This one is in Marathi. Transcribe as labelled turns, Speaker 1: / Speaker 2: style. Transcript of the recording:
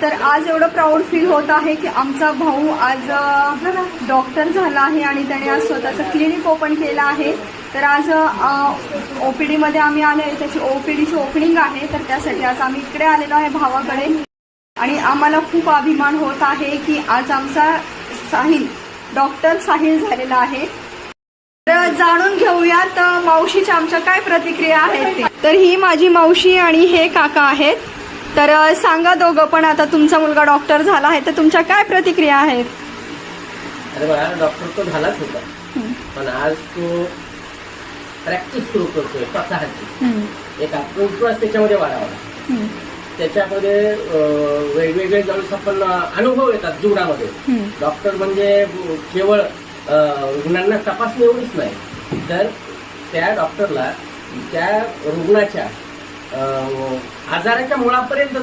Speaker 1: तर आज एवढं प्राऊड फील होत आहे की आमचा भाऊ आज डॉक्टर झाला आहे आणि त्याने आज स्वतःचं क्लिनिक ओपन केलं आहे। तर आज OPD मध्ये आम्ही आलो आहे, त्याची OPDची ओपनिंग आहे, तर त्यासाठी आज आम्ही इकडे आलेलो आहे भावाकडे आणि आम्हाला खूप अभिमान होत आहे की आज आमचा साहिल डॉक्टर साहिल झालेला आहे। तर जाणून घेऊयात मावशीच्या आमच्या काय प्रतिक्रिया आहेत ते। तर ही माझी मावशी आणि हे काका आहेत। तर सांगा दोघं पण, आता तुमचा मुलगा डॉक्टर झाला आहे तर तुमच्या काय प्रतिक्रिया आहेत?
Speaker 2: अरे बघा, डॉक्टर तो झालाच होता, पण आज तो प्रॅक्टिस सुरू करतोय स्वतःची। एक आत्मविश्वास त्याच्यामध्ये वाढावा, त्याच्यामध्ये वेगवेगळे ज्यावेळेस आपण अनुभव येतात जीवनामध्ये। डॉक्टर म्हणजे केवळ रुग्णांना तपासणी एवढीच नाही, तर त्या डॉक्टरला त्या रुग्णाच्या आजाराच्या मुळापर्यंत